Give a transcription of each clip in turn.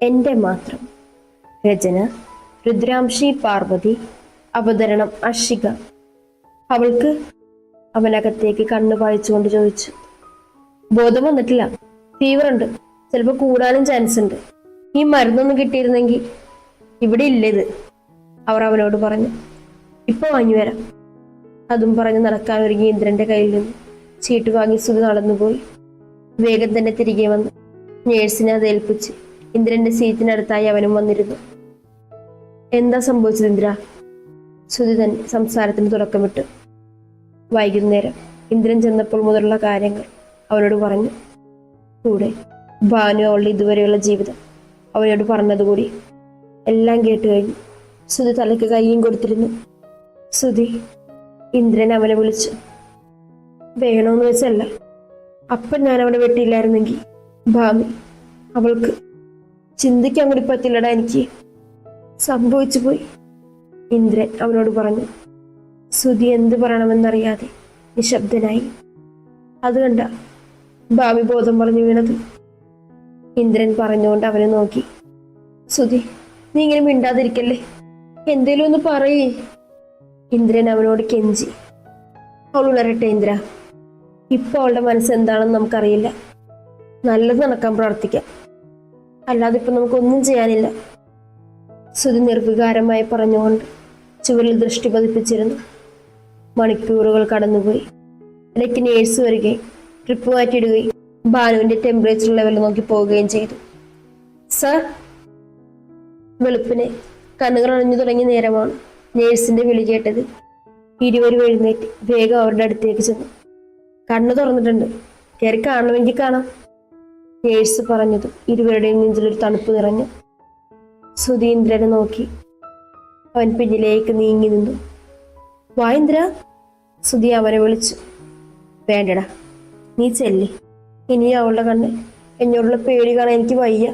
എൻ്റെ മാത്രം. രചന രുദ്രാംശി പാർവതി. അവതരണം അഷിക. അവൾക്ക് അവനകത്തേക്ക് കണ്ണു പായിച്ചുകൊണ്ട് ചോദിച്ചു. ബോധം വന്നിട്ടില്ല, ഫീവർ ഉണ്ട്, ചിലപ്പോൾ കൂടാനും ചാൻസ് ഉണ്ട്. ഈ മരുന്നൊന്നും കിട്ടിയിരുന്നെങ്കിൽ. ഇവിടെ ഇല്ലേത്, അവർ അവനോട് പറഞ്ഞു. ഇപ്പൊ വാങ്ങി വരാം. അതും പറഞ്ഞ് നടക്കാൻ ഒരുങ്ങി ഇന്ദ്രന്റെ കയ്യിൽ നിന്ന് ചീട്ട് വാങ്ങി സുധി നടന്നുപോയി. വേഗം തന്നെ തിരികെ വന്ന് നേഴ്സിനെ അത് ഏൽപ്പിച്ച് ഇന്ദ്രന്റെ സീറ്റിനടുത്തായി അവനും വന്നിരുന്നു. എന്താ സംഭവിച്ചത് ഇന്ദ്ര? സുധി തന്നെ സംസാരത്തിന് തുടക്കമിട്ടു. വൈകുന്നേരം ഇന്ദ്രൻ ചെന്നപ്പോൾ മുതലുള്ള കാര്യങ്ങൾ അവനോട് പറഞ്ഞു. കൂടെ ഭാനു അവളുടെ ഇതുവരെയുള്ള ജീവിതം അവനോട് പറഞ്ഞതുകൂടി എല്ലാം കേട്ട് കഴിഞ്ഞു. സുധി തലയ്ക്ക് കൈയും കൊടുത്തിരുന്നു. സുധി, ഇന്ദ്രൻ അവനെ വിളിച്ചു. വേണമെന്ന് വെച്ചല്ല, അപ്പം ഞാൻ അവനെ വെട്ടിയില്ലായിരുന്നെങ്കിൽ ഭാമി അവൾക്ക് ചിന്തിക്കാൻ കൂടി പറ്റില്ലടാ. എനിക്ക് സംഭവിച്ചു പോയി, ഇന്ദ്രൻ അവനോട് പറഞ്ഞു. സുധി എന്ത് പറയണമെന്നറിയാതെ നിശബ്ദനായി. അത് കണ്ട ഭാമി ബോധം പറഞ്ഞു വീണത്. ഇന്ദ്രൻ പറഞ്ഞുകൊണ്ട് അവനെ നോക്കി. സുധി, നീ ഇങ്ങനെ മിണ്ടാതിരിക്കല്ലേ, എന്തേലും ഒന്ന് പറയേ. ഇന്ദ്രൻ അവനോട് കെഞ്ചി. അവൾ ഉണരട്ടെ ഇന്ദ്ര, ഇപ്പൊ അവളുടെ മനസ്സ് എന്താണെന്ന് നമുക്കറിയില്ല. നല്ലത് നടക്കാൻ പ്രാർത്ഥിക്കാം, അല്ലാതെ ഇപ്പൊ നമുക്കൊന്നും ചെയ്യാനില്ല. സുധി നിർവികാരമായി പറഞ്ഞുകൊണ്ട് ചുവരിൽ ദൃഷ്ടി പതിപ്പിച്ചിരുന്നു. മണിക്കൂറുകൾ കടന്നുപോയി. ഇടയ്ക്ക് നേഴ്സ് വരികയും ട്രിപ്പ് മാറ്റിയിടുകയും ഭാനുവിന്റെ ടെമ്പറേച്ചർ ലെവൽ നോക്കി പോവുകയും ചെയ്തു. സർ, വെളുപ്പിനെ കണ്ണുകൾ അണഞ്ഞു തുടങ്ങിയ നേരമാണ് നേഴ്സിന്റെ വിളി കേട്ടത്. ഇരുവരും എഴുന്നേറ്റ് വേഗം അവരുടെ അടുത്തേക്ക് ചെന്നു. കണ്ണു തുറന്നിട്ടുണ്ട്, കയറി കാണണമെങ്കിൽ കാണാം, നേഴ്സ് പറഞ്ഞതും ഇരുവരുടെയും നെഞ്ചിലൊരു തണുപ്പ് നിറഞ്ഞു. സുധി ഇന്ദ്രനെ നോക്കി. അവൻ പിന്നിലേക്ക് നീങ്ങി നിന്നു. വാ ഇന്ദ്ര, സുധി അവനെ വിളിച്ചു. വേണ്ടടാ, നീ ചെല്ലി. ഇനി അവളുടെ കണ്ണിൽ എന്നോടുള്ള പേടി കാണാൻ എനിക്ക് വയ്യ,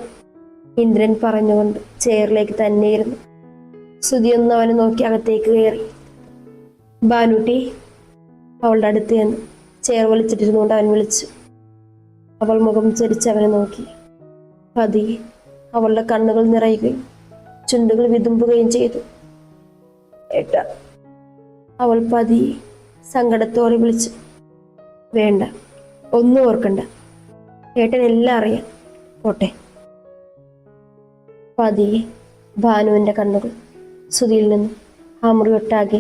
ഇന്ദ്രൻ പറഞ്ഞുകൊണ്ട് ചെയറിലേക്ക് തന്നെ ഇരുന്നു. സുധി ഒന്ന് അവനെ നോക്കി അകത്തേക്ക് കയറി. ഭാനുട്ടി, അവളുടെ അടുത്ത് ചെന്ന് ചെയർ വലിച്ചിട്ടിരുന്നുകൊണ്ട് അവൻ വിളിച്ചു. അവൾ മുഖം ചരിച്ച് അവനെ നോക്കി. പതിയെ അവളുടെ കണ്ണുകൾ നിറയുകയും ചുണ്ടുകൾ വിതുമ്പുകയും ചെയ്തു. ഏട്ടാ, അവൾ പതിയെ സങ്കടത്തോടെ വിളിച്ചു. വേണ്ട, ഒന്നും ഓർക്കണ്ട, ഏട്ടൻ എല്ലാം അറിയാം, പോട്ടെ. പതിയെ ഭാനുവിന്റെ കണ്ണുകൾ സുധിയിൽ നിന്നും ആ മുറി ഒട്ടാകെ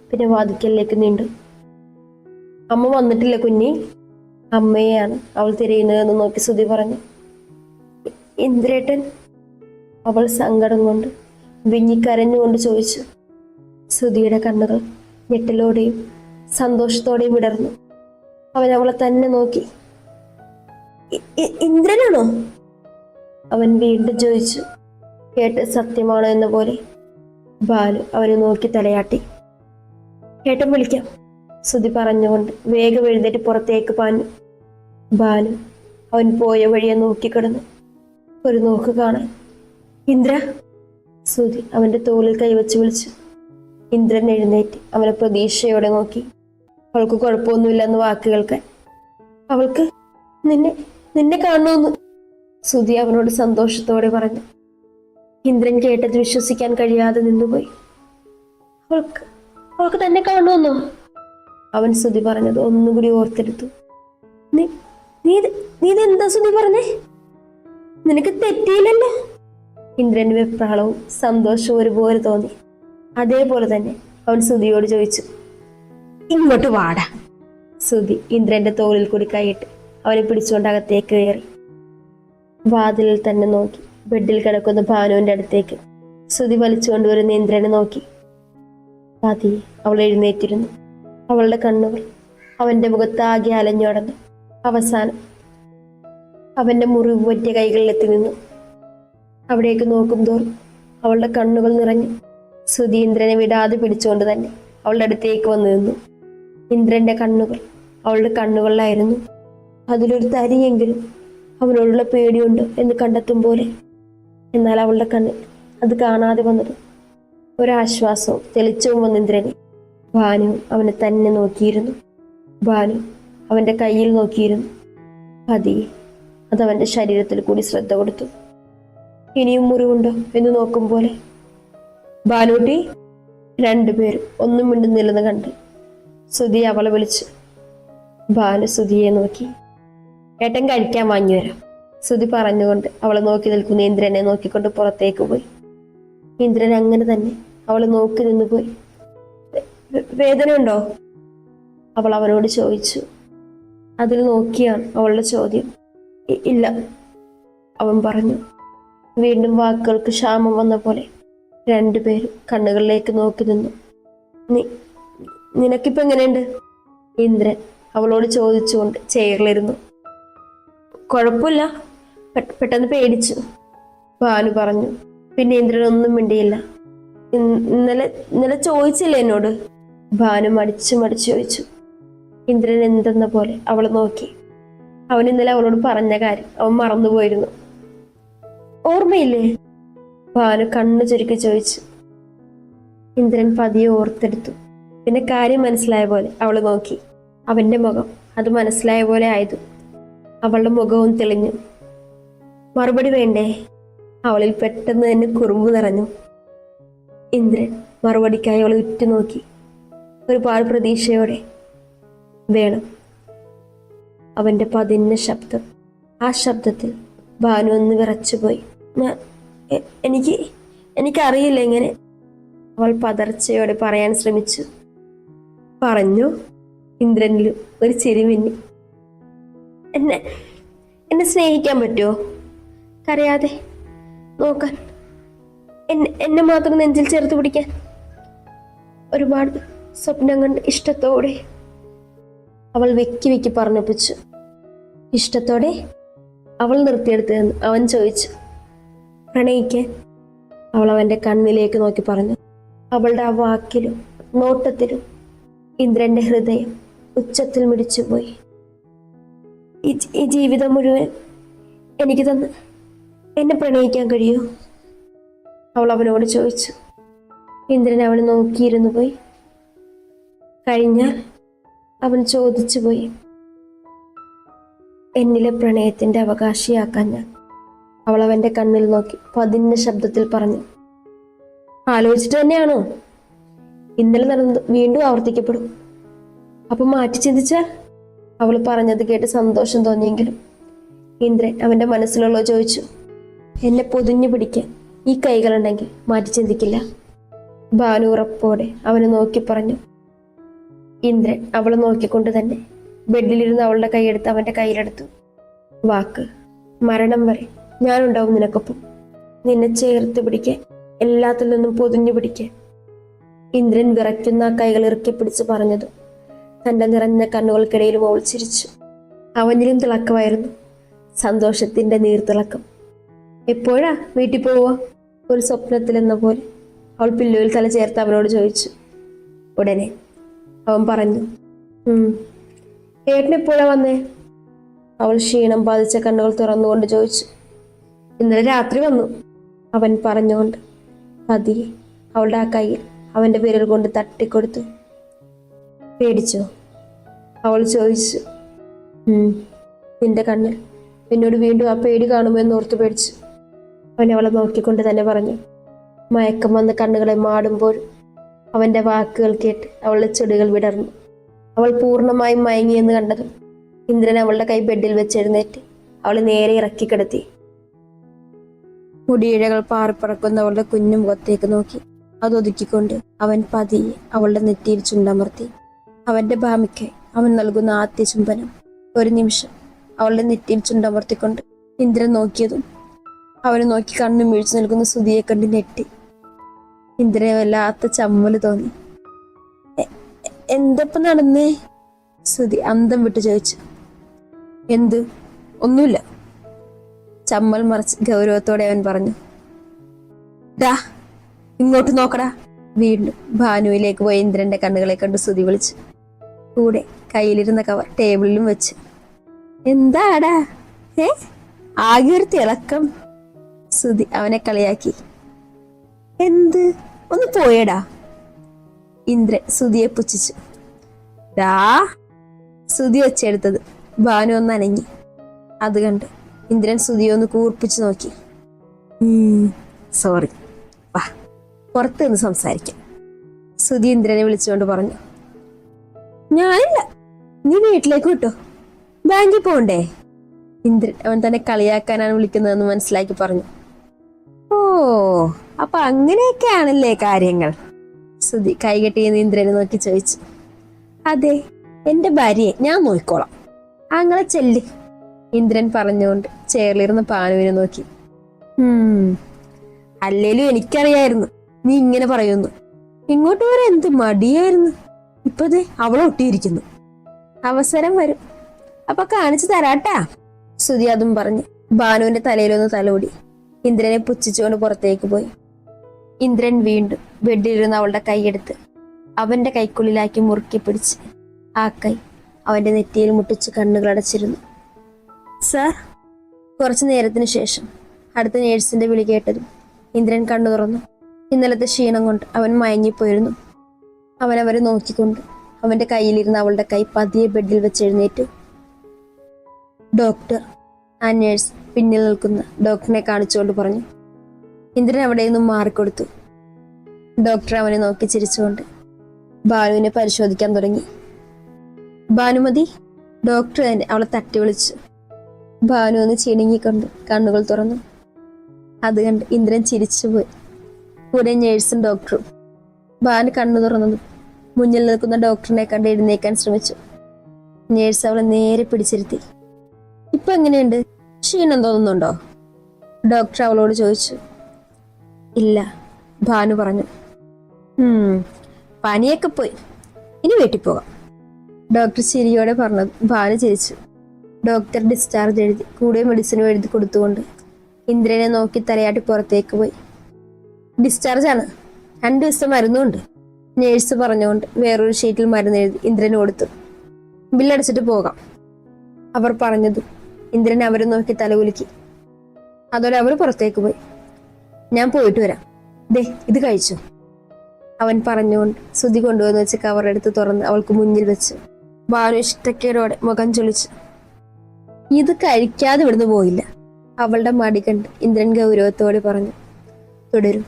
പിന്നെ വാതിക്കലിലേക്ക് നീണ്ടു. അമ്മ വന്നിട്ടില്ല കുഞ്ഞി? അമ്മയെയാണ് അവൾ തിരയുന്നതെന്ന് നോക്കി സുധി പറഞ്ഞു. ഇന്ദ്രേട്ടൻ? അവൾ സങ്കടം കൊണ്ട് വിങ്ങിക്കരഞ്ഞുകൊണ്ട് ചോദിച്ചു. സുധിയുടെ കണ്ണുകൾ ഞെട്ടലോടെയും സന്തോഷത്തോടെയും വിടർന്നു. അവൻ അവളെ തന്നെ നോക്കി. ഇന്ദ്രനാണോ? അവൻ വീണ്ടും ചോദിച്ചു. കേട്ട് സത്യമാണോ എന്ന പോലെ ബാലു അവനെ നോക്കി തലയാട്ടി. ഏട്ടൻ വിളിക്കാം, സുധി പറഞ്ഞുകൊണ്ട് വേഗം എഴുന്നേറ്റ് പുറത്തേക്ക് പാഞ്ഞു. ബാലു അവൻ പോയ വഴിയെ നോക്കിക്കിടന്നു. ഒരു നോക്ക് കാണാൻ. ഇന്ദ്ര, സുധി അവന്റെ തോളിൽ കൈവച്ച് വിളിച്ചു. ഇന്ദ്രൻ എഴുന്നേറ്റ് അവനെ പ്രതീക്ഷയോടെ നോക്കി. അവൾക്ക് കുഴപ്പമൊന്നുമില്ലെന്ന് വാക്ക് കേൾക്കാൻ. അവൾക്ക് നിന്നെ കാണുമെന്ന് സുധി അവനോട് സന്തോഷത്തോടെ പറഞ്ഞു. ഇന്ദ്രൻ കേട്ടത് വിശ്വസിക്കാൻ കഴിയാതെ നിന്നുപോയി. അവൾക്ക് തന്നെ കാണുമെന്നോ? അവൻ സുധി പറഞ്ഞത് ഒന്നുകൂടി ഓർത്തെടുത്തു. നീ ഇതെന്താ സുധി പറഞ്ഞേ? നിനക്ക് തെറ്റിയില്ലല്ലോ. ഇന്ദ്രന് വെപ്രാളവും സന്തോഷവും ഒരുപോലെ തോന്നി. അതേപോലെ തന്നെ അവൻ സുധിയോട് ചോദിച്ചു. ഇങ്ങോട്ട് വാടാ. സുധി ഇന്ദ്രന്റെ തോളിൽ കൂടി കൈയിട്ട് അവനെ പിടിച്ചുകൊണ്ട് അകത്തേക്ക് കയറി. വാതിലിൽ തന്നെ നോക്കി ബെഡിൽ കിടക്കുന്ന ഭാനുവിന്റെ അടുത്തേക്ക് സുധി വലിച്ചുകൊണ്ടുവരുന്ന ഇന്ദ്രനെ നോക്കി. പതിയെ അവൾ എഴുന്നേറ്റിരുന്നു. അവളുടെ കണ്ണുകൾ അവന്റെ മുഖത്ത് ആകെ അലഞ്ഞോടന്നു. അവസാനം അവന്റെ മുറിവ് പറ്റിയ കൈകളിലെത്തി നിന്നു. അവിടേക്ക് നോക്കും തോറും അവളുടെ കണ്ണുകൾ നിറഞ്ഞു. സുധി ഇന്ദ്രനെ വിടാതെ പിടിച്ചുകൊണ്ട് തന്നെ അവളുടെ അടുത്തേക്ക് വന്നു നിന്നു. ഇന്ദ്രന്റെ കണ്ണുകൾ അവളുടെ കണ്ണുകളിലായിരുന്നു. അതിലൊരു തരിയെങ്കിലും അവനോടുള്ള പേടിയുണ്ട് എന്ന് കണ്ടെത്തും പോലെ. എന്നാൽ അവളുടെ കണ്ണിൽ അത് കാണാതെ വന്നത് ഒരാശ്വാസവും തെളിച്ചവും വന്ന ഇന്ദ്രനെ. ഭാനു അവനെ തന്നെ നോക്കിയിരുന്നു. ഭാനു അവന്റെ കയ്യിൽ നോക്കിയിരുന്നു. പതിയെ അതവന്റെ ശരീരത്തിൽ കൂടി ശ്രദ്ധ കൊടുത്തു. ഇനിയും മുറിവുണ്ടോ എന്ന് നോക്കും പോലെ. ബാലൂട്ടി. രണ്ടുപേരും ഒന്നും മിണ്ടുന്നില്ലെന്ന് കണ്ട് സുധി അവളെ വിളിച്ചു. ഭാനു സുധിയെ നോക്കി. ഏട്ടൻ കഴിക്കാൻ വാങ്ങി വരാം. സുധി പറഞ്ഞുകൊണ്ട് അവളെ നോക്കി നിൽക്കുന്ന ഇന്ദ്രനെ നോക്കിക്കൊണ്ട് പുറത്തേക്ക് പോയി. ഇന്ദ്രൻ അങ്ങനെ തന്നെ അവളെ നോക്കി നിന്ന് പോയി. വേദനയുണ്ടോ? അവൾ അവനോട് ചോദിച്ചു. അതിൽ നോക്കിയാണ് അവളുടെ ചോദ്യം. ഇല്ല, അവൻ പറഞ്ഞു. വീണ്ടും വാക്കുകൾക്ക് ക്ഷാമം വന്ന പോലെ രണ്ടുപേരും കണ്ണുകളിലേക്ക് നോക്കി നിന്നു. നിനക്കിപ്പോ എങ്ങനെയുണ്ട്? ഇന്ദ്രൻ അവളോട് ചോദിച്ചുകൊണ്ട് ചെയറിലിരുന്നു. കുഴപ്പമില്ല, പെട്ടെന്ന് പേടിച്ചു, ഭാനു പറഞ്ഞു. പിന്നെ ഇന്ദ്രൻ ഒന്നും മിണ്ടിയില്ല. ഇന്നലെ ചോദിച്ചില്ലേ എന്നോട്? ഭാനു മടിച്ചു ചോദിച്ചു. ഇന്ദ്രൻ എന്തെന്ന പോലെ അവളെ നോക്കി. അവൻ ഇന്നലെ അവളോട് പറഞ്ഞ കാര്യം അവൻ മറന്നുപോയിരുന്നു. ഓർമ്മയില്ലേ? ഭാനു കണ്ണു ചുരുക്കി ചോദിച്ചു. ഇന്ദ്രൻ പതിയെ ഓർത്തെടുത്തു. പിന്നെ കാര്യം മനസ്സിലായ പോലെ അവള് നോക്കി. അവന്റെ മുഖം അത് മനസ്സിലായ പോലെ ആയതു. അവളുടെ മുഖവും തെളിഞ്ഞു. മറുപടി വേണ്ടേ? അവളിൽ പെട്ടെന്ന് തന്നെ കുറുമ്പ് നിറഞ്ഞു. ഇന്ദ്രൻ മറുപടിക്കായി അവളെ ഉറ്റുനോക്കി. ഒരുപാട് പ്രതീക്ഷയോടെ. വേണം. അവന്റെ പതിഞ്ഞ ശബ്ദം. ആ ശബ്ദത്തിൽ ഭാനു ഒന്ന് വിറച്ചുപോയി. എനിക്കറിയില്ല എങ്ങനെ, അവൾ പതർച്ചയോടെ പറയാൻ ശ്രമിച്ചു. പറഞ്ഞു. ഇന്ദ്രനിലും ഒരു ചിരി മിന്നി. എന്നെ സ്നേഹിക്കാൻ പറ്റുമോ? കരയാതെ നോക്കാൻ, എന്നെ മാത്രം നെഞ്ചിൽ ചേർത്ത് പിടിക്കാൻ, ഒരുപാട് സ്വപ്നം കണ്ട് ഇഷ്ടത്തോടെ. അവൾ വെക്കി പറഞ്ഞൊപ്പിച്ചു. ഇഷ്ടത്തോടെ? അവൾ നിർത്തിയെടുത്തെന്ന് അവൻ ചോദിച്ചു. പ്രണയിക്കാൻ? അവൾ അവന്റെ കണ്ണിലേക്ക് നോക്കി പറഞ്ഞു. അവളുടെ ആ വാക്കിലും നോട്ടത്തിലും ഇന്ദ്രന്റെ ഹൃദയം ഉച്ചത്തിൽ മിടിച്ചുപോയി. ഈ ജീവിതം മുഴുവൻ എനിക്ക് തന്ന് എന്നെ പ്രണയിക്കാൻ കഴിയൂ? അവൾ അവനോട് ചോദിച്ചു. ഇന്ദ്രൻ അവനെ നോക്കിയിരുന്നു പോയി. കഴിഞ്ഞാൽ? അവൻ ചോദിച്ചു പോയി. എന്നിലെ പ്രണയത്തിന്റെ അവകാശിയാക്കാൻ ഞാൻ. അവൾ അവന്റെ കണ്ണിൽ നോക്കി പതിഞ്ഞ ശബ്ദത്തിൽ പറഞ്ഞു. ആലോചിച്ചിട്ട് തന്നെയാണോ? ഇന്നലെ നടന്നത് വീണ്ടും ആവർത്തിക്കപ്പെടും. അപ്പൊ മാറ്റി ചിന്തിച്ചാൽ? അവൾ പറഞ്ഞത് കേട്ട് സന്തോഷം തോന്നിയെങ്കിലും ഇന്ദ്രൻ അവന്റെ മനസ്സിലുള്ള ചോദിച്ചു. എന്നെ പൊതിഞ്ഞു പിടിക്കാൻ ഈ കൈകളുണ്ടെങ്കിൽ മാറ്റി ചിന്തിക്കില്ല. ഭാനു ഉറപ്പോടെ അവനെ നോക്കി പറഞ്ഞു. ഇന്ദ്രൻ അവളെ നോക്കിക്കൊണ്ട് തന്നെ ബെഡിലിരുന്ന് അവളുടെ കൈയെടുത്ത് അവന്റെ കയ്യിലെടുത്തു. വാക്ക്. മരണം വരെ ഞാനുണ്ടാവും നിനക്കൊപ്പം, നിന്നെ ചേർത്ത് പിടിക്കാൻ, എല്ലാത്തിൽ നിന്നും പൊതിഞ്ഞു പിടിക്കാൻ. ഇന്ദ്രൻ വിറയ്ക്കുന്ന ആ കൈകൾ ഇറുക്കി പിടിച്ച് പറഞ്ഞതും തന്റെ നിറഞ്ഞ കണ്ണുകൾക്കിടയിലും അവൾ ചിരിച്ചു. അവനിലും തിളക്കമായിരുന്നു, സന്തോഷത്തിന്റെ നീർത്തിളക്കം. എപ്പോഴാ വീട്ടിൽ പോവുക? ഒരു സ്വപ്നത്തിലെന്ന പോലെ അവൾ പില്ലോയിൽ തല ചേർത്ത് അവനോട് ചോദിച്ചു. ഉടനെ അവൻ പറഞ്ഞു. ഏട്ടൻ എപ്പോഴാ വന്നേ? അവൾ ക്ഷീണം ബാധിച്ച കണ്ണുകൾ തുറന്നുകൊണ്ട് ചോദിച്ചു. ഇന്നലെ രാത്രി വന്നു, അവൻ പറഞ്ഞുകൊണ്ട് പതിയെ അവളുടെ ആ കയ്യിൽ അവന്റെ വിരൽ കൊണ്ട് തട്ടിക്കൊടുത്തു. പേടിച്ചോ? അവൾ ചോദിച്ചു. നിന്റെ കണ്ണിൽ എന്നോട് വീണ്ടും ആ പേടി കാണുമോ എന്ന് ഓർത്ത് പേടിച്ചു. അവൻ അവളെ നോക്കിക്കൊണ്ട് തന്നെ പറഞ്ഞു. മയക്കം വന്ന് കണ്ണുകളെ മാടുമ്പോഴും അവന്റെ വാക്കുകൾ കേട്ട് അവളുടെ ചെടികൾ വിടർന്നു. അവൾ പൂർണ്ണമായും മയങ്ങിയെന്ന് കണ്ടതും ഇന്ദ്രൻ അവളുടെ കൈ ബെഡിൽ വെച്ചെഴുന്നേറ്റ് അവളെ നേരെ ഇറക്കി കിടത്തി. മുടിയിഴകൾ പാറിപ്പറക്കുന്ന അവളുടെ കുഞ്ഞു മുഖത്തേക്ക് നോക്കി അതൊതുക്കിക്കൊണ്ട് അവൻ പതിയെ അവളുടെ നെറ്റിയിൽ ചുണ്ടമർത്തി. അവന്റെ ഭാമിക്കായി അവൻ നൽകുന്ന ആദ്യ ചുംബനം. ഒരു നിമിഷം അവളുടെ നെറ്റിയിൽ ചുണ്ടമർത്തിക്കൊണ്ട് ഇന്ദ്രൻ നോക്കിയതും അവനെ നോക്കി കണ്ണു വീഴ്ച നിൽക്കുന്ന സുധിയെ കണ്ട് ഞെട്ടി. ഇന്ദ്രനെ വല്ലാത്ത ചമ്മല് തോന്നി. എന്തപ്പം നടന്നേ? സുധി അന്തം വിട്ട് ചോദിച്ചു. എന്ത്? ഒന്നുമില്ല, ചമ്മൽ മറിച്ച് ഗൗരവത്തോടെ അവൻ പറഞ്ഞു. ഡാ ഇങ്ങോട്ട് നോക്കടാ. വീണ്ടും ഭാനുവിലേക്ക് പോയി ഇന്ദ്രന്റെ കണ്ണുകളെ കണ്ട് സുധി വിളിച്ചു. കൂടെ കയ്യിലിരുന്ന കവർ ടേബിളിലും വെച്ച്. എന്താടാ ആകെ ഒരു തിളക്കം? സുധി അവനെ കളിയാക്കി. എന്ത്? ഒന്ന് പോയടാ. ഇന്ദ്രൻ സുധിയെ പുച്ഛിച്ചു. ഡാ. സുധി വെച്ചെടുത്തത് ഭാനു ഒന്ന് അനങ്ങി. അത് കണ്ട് ഇന്ദ്രൻ സുധിയെ ഒന്ന് കൂർപ്പിച്ചു നോക്കി. സോറി, വാ പുറത്ത് നിന്ന് സംസാരിക്കാം. സുധി ഇന്ദ്രനെ വിളിച്ചുകൊണ്ട് പറഞ്ഞു. ഞാനില്ല, നീ വീട്ടിലേക്ക് വിട്ടോ, ബാങ്കിൽ പോണ്ടേ? ഇന്ദ്രൻ അവൻ തന്നെ കളിയാക്കാനാണ് വിളിക്കുന്നതെന്ന് മനസ്സിലാക്കി പറഞ്ഞു. ഓ, അപ്പൊ അങ്ങനെയൊക്കെയാണല്ലേ കാര്യങ്ങൾ? സുധി കൈകെട്ടിയെന്ന് ഇന്ദ്രനെ നോക്കി ചോദിച്ചു. അതെ, എന്റെ ഭാര്യയെ ഞാൻ നോക്കിക്കോളാം, അങ്ങനെ ചെല്ല്, ഇന്ദ്രൻ പറഞ്ഞുകൊണ്ട് ചെയറിലിരുന്ന് പാനുവിനെ നോക്കി. അല്ലേലും എനിക്കറിയായിരുന്നു നീ ഇങ്ങനെ പറയുന്നു. ഇങ്ങോട്ട് വരാൻ എന്ത് മടിയായിരുന്നു. ഇപ്പതേ അവളെ ഒട്ടിയിരിക്കുന്നു. അവസരം വരും, അപ്പൊ കാണിച്ചു തരാട്ടാ. സുധി അതും പറഞ്ഞ് ഭാനുവിന്റെ തലയിലൊന്ന് തലോടി ഇന്ദ്രനെ പുച്ഛിച്ചുകൊണ്ട് പുറത്തേക്ക് പോയി. ഇന്ദ്രൻ വീണ്ടും ബെഡിലിരുന്ന് അവളുടെ കൈയെടുത്ത് അവന്റെ കൈക്കുള്ളിലാക്കി മുറുക്കി പിടിച്ച് ആ കൈ അവന്റെ നെറ്റിയിൽ മുട്ടിച്ച് കണ്ണുകൾ അടച്ചിരുന്നു. സാർ. കുറച്ചു നേരത്തിന് ശേഷം അടുത്ത നേഴ്സിന്റെ വിളി കേട്ടതും ഇന്ദ്രൻ കണ്ണു തുറന്നു. ഇന്നലത്തെ ക്ഷീണം കൊണ്ട് അവൻ മയങ്ങിപ്പോയിരുന്നു. അവൻ അവരെ നോക്കിക്കൊണ്ട് അവന്റെ കയ്യിലിരുന്ന് അവളുടെ കൈ പതിയെ ബെഡിൽ വെച്ച് എഴുന്നേറ്റു. ഡോക്ടർ, ആ നേഴ്സ് പിന്നിൽ നിൽക്കുന്ന ഡോക്ടറിനെ കാണിച്ചുകൊണ്ട് പറഞ്ഞു. ഇന്ദ്രൻ അവിടെ നിന്നും മാറിക്കൊടുത്തു. ഡോക്ടർ അവനെ നോക്കി ചിരിച്ചുകൊണ്ട് ഭാനുവിനെ പരിശോധിക്കാൻ തുടങ്ങി. ഭാനുമതി, ഡോക്ടർ തന്നെ അവളെ തട്ടി വിളിച്ചു. ഭാനു ഒന്ന് ചിണുങ്ങിക്കൊണ്ട് കണ്ണുകൾ തുറന്നു. അത് കണ്ട് ഇന്ദ്രൻ ചിരിച്ചുപോയി. കൂടെ നേഴ്സും ഡോക്ടറും. ഭാനു കണ്ണു തുറന്നതും മുന്നിൽ നിൽക്കുന്ന ഡോക്ടറിനെ കണ്ട് എഴുന്നേക്കാൻ ശ്രമിച്ചു. നേഴ്സ് അവളെ നേരെ പിടിച്ചിരുത്തി. ഇപ്പൊ എങ്ങനെയുണ്ട്? ക്ഷീണം തോന്നുന്നുണ്ടോ? ഡോക്ടർ അവളോട് ചോദിച്ചു. ഇല്ല, ഭാനു പറഞ്ഞു. പനിയൊക്കെ പോയി, ഇനി വീട്ടിൽ പോകാം, ഡോക്ടർ ചിരിയോടെ പറഞ്ഞത്. ഭാനു ചിരിച്ചു. ഡോക്ടർ ഡിസ്ചാർജ് എഴുതി കൂടെ മെഡിസിനും എഴുതി കൊടുത്തുകൊണ്ട് ഇന്ദ്രനെ നോക്കി തലയാട്ടി പുറത്തേക്ക് പോയി. ഡിസ്ചാർജ് ആണ്, 2 ദിവസം മരുന്നുണ്ട്, നേഴ്സ് പറഞ്ഞുകൊണ്ട് വേറൊരു ഷീറ്റിൽ മരുന്ന് എഴുതി ഇന്ദ്രന് കൊടുത്തു. ബില്ലടിച്ചിട്ട് പോകാം, അവർ പറഞ്ഞതും ഇന്ദ്രൻ അവരെ നോക്കി തലകുലുക്കി. അതോടെ അവർ പുറത്തേക്ക് പോയി. ഞാൻ പോയിട്ട് വരാം, ദേ ഇത് കഴിച്ചു, അവൻ പറഞ്ഞുകൊണ്ട് സുധി കൊണ്ടുവന്ന് വെച്ച് കവറെടുത്ത് തുറന്ന് അവൾക്ക് മുന്നിൽ വെച്ചു. ഭാനു ഇഷ്ടക്കേടോടെ മുഖം ചൊളിച്ചു. ഇത് കഴിക്കാതെ ഇവിടുന്ന് പോയില്ല, അവളുടെ മടി കണ്ട് ഇന്ദ്രൻ ഗൗരവത്തോടെ പറഞ്ഞു. തുടരും.